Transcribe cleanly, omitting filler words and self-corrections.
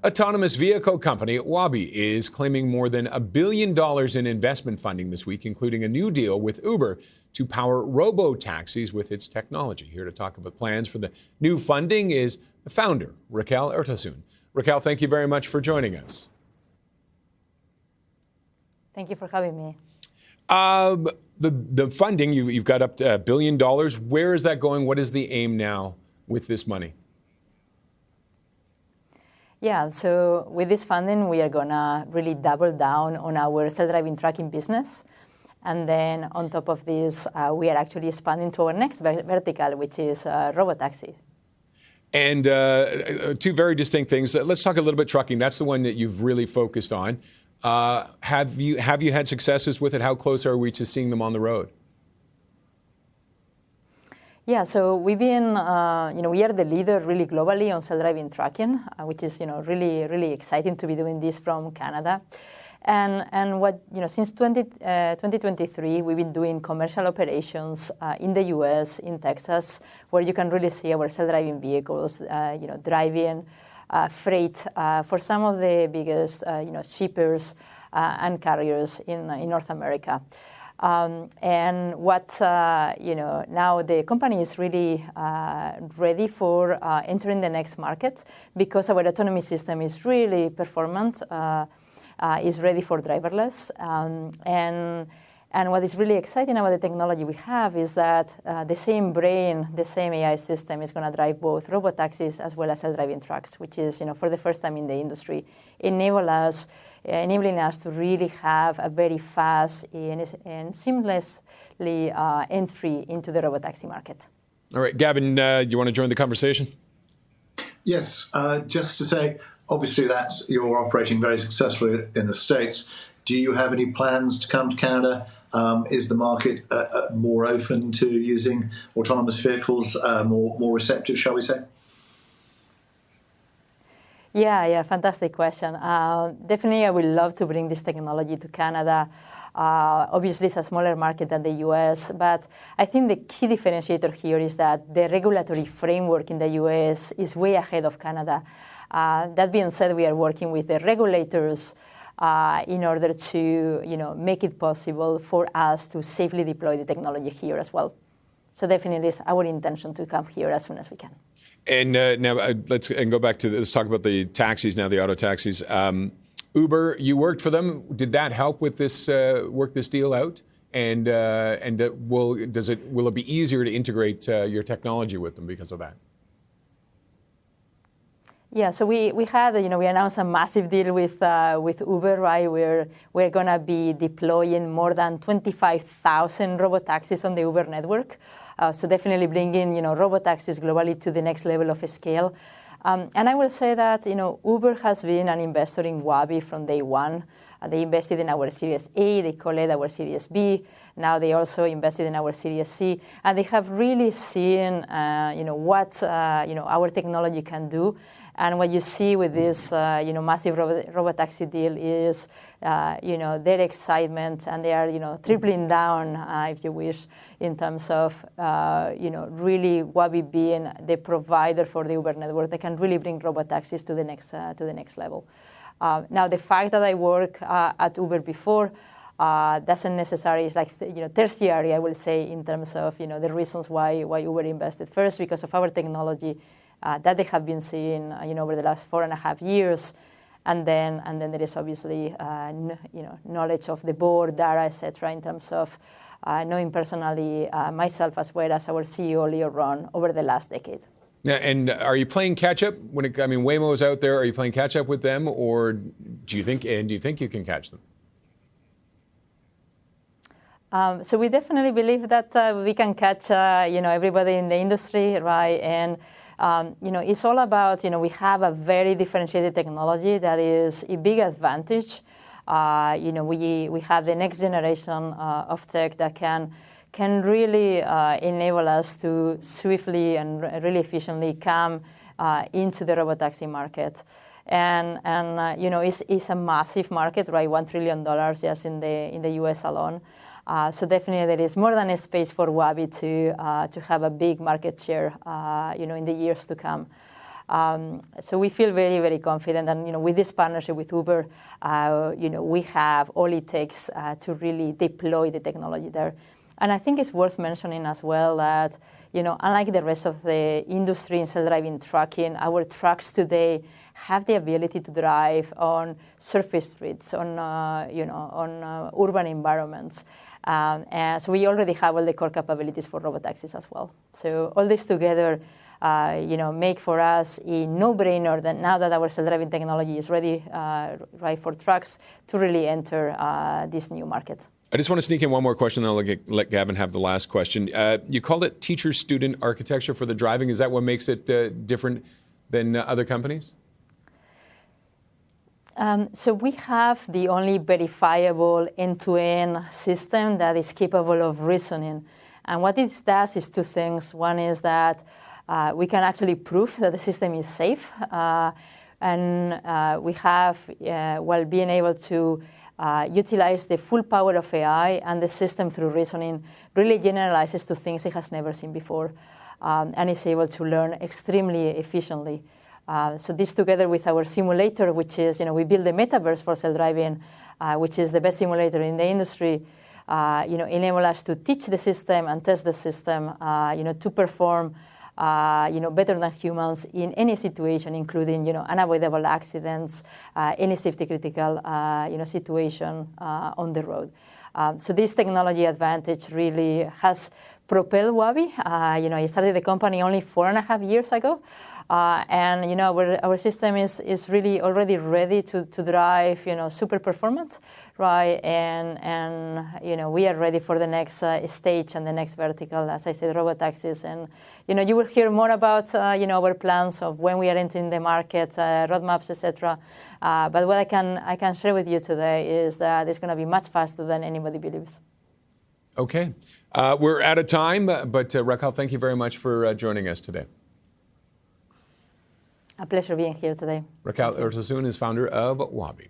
Autonomous vehicle company Waabi is claiming more than $1 billion in investment funding this week, including a new deal with Uber to power robotaxis with its technology. Here to talk about plans for the new funding is the founder, Raquel Urtasun. Raquel, thank you very much for joining us. Thank you for having me. The funding, you've got up to $1 billion. Where is that going? What is the aim now with this money? Yeah, so with this funding, we are going to really double down on our self-driving trucking business. And then on top of this, we are actually expanding to our next vertical, which is robotaxi. And two very distinct things. Let's talk a little bit trucking. That's the one that you've really focused on. Have you had successes with it? How close are we to seeing them on the road? Yeah, so we've been, we are the leader really globally on self-driving trucking, which is, really, really exciting to be doing this from Canada. And what, since 2023, we've been doing commercial operations in the US, in Texas, where you can really see our self-driving vehicles, driving freight for some of the biggest, shippers and carriers in North America. And what, now the company is really ready for entering the next market because our autonomy system is really performant, is ready for driverless. And what is really exciting about the technology we have is that the same brain, the same AI system is going to drive both robotaxis as well as self-driving trucks, which is, for the first time in the industry, enabling us to really have a very fast and seamlessly entry into the robotaxi market. All right, Gavin, do you want to join the conversation? Yes, just to say, obviously you're operating very successfully in the States. Do you have any plans to come to Canada? Is the market more open to using autonomous vehicles, more receptive, shall we say? Yeah, fantastic question. Definitely, I would love to bring this technology to Canada. Obviously, it's a smaller market than the US, but I think the key differentiator here is that the regulatory framework in the US is way ahead of Canada. That being said, we are working with the regulators in order to, make it possible for us to safely deploy the technology here as well. So definitely, it's our intention to come here as soon as we can. And now let's talk about the taxis now, the auto taxis. Uber, you worked for them. Did that help with this work this deal out? And will it be easier to integrate your technology with them because of that? Yeah, so we had, we announced a massive deal with Uber, right? We're going to be deploying more than 25,000 robotaxis on the Uber network. So definitely bringing, robotaxis globally to the next level of scale. And I will say that, Uber has been an investor in Waabi from day one. They invested in our Series A, they call it our Series B. Now they also invested in our Series C. And they have really seen, what, our technology can do. And what you see with this, massive robotaxi deal is, their excitement, and they are, tripling down, if you wish, in terms of, really Waabi being the provider for the Uber network. They can really bring robotaxis to the next level. Now, the fact that I work at Uber before doesn't necessarily, it's like, tertiary, I will say, in terms of, the reasons why Uber invested. First, because of our technology that they have been seeing, over the last 4.5 years. And then there is obviously, knowledge of the board, data, et cetera, in terms of knowing personally myself as well as our CEO, Leo Ron, over the last decade. Now, and are you playing catch up? Waymo is out there. Are you playing catch up with them, or do you think you can catch them? So we definitely believe that we can catch, everybody in the industry, right? And it's all about, we have a very differentiated technology that is a big advantage. We have the next generation of tech that can really enable us to swiftly and really efficiently come into the robotaxi market. And it's a massive market, right? $1 trillion just in the US alone. So definitely there is more than a space for Waabi to have a big market share, in the years to come. So we feel very, very confident, and with this partnership with Uber, we have all it takes to really deploy the technology there. And I think it's worth mentioning as well that unlike the rest of the industry in self-driving trucking, our trucks today have the ability to drive on surface streets, on urban environments. And so we already have all the core capabilities for robotaxis as well. So all this together, make for us a no-brainer that now that our self-driving technology is ready, right for trucks, to really enter this new market. I just want to sneak in one more question, then I'll let Gavin have the last question. You called it teacher-student architecture for the driving. Is that what makes it different than other companies? So we have the only verifiable end-to-end system that is capable of reasoning. And what it does is two things. One is that we can actually prove that the system is safe. And we have, while being able to utilize the full power of AI, and the system through reasoning really generalizes to things it has never seen before, and is able to learn extremely efficiently. So this together with our simulator, which is, we build the metaverse for self-driving, which is the best simulator in the industry, enable us to teach the system and test the system, to perform better than humans in any situation, including, unavoidable accidents, any safety critical, situation on the road. So this technology advantage really has propelled Waabi. I started the company only 4.5 years ago. And our system is really already ready to drive super performance, right? And we are ready for the next stage and the next vertical, as I said, robotaxis. And you will hear more about our plans of when we are entering the market, roadmaps, etc. But what I can share with you today is that it's going to be much faster than anybody believes. Okay, we're out of time, but Raquel, thank you very much for joining us today. A pleasure being here today. Raquel Urtasun is founder of Waabi.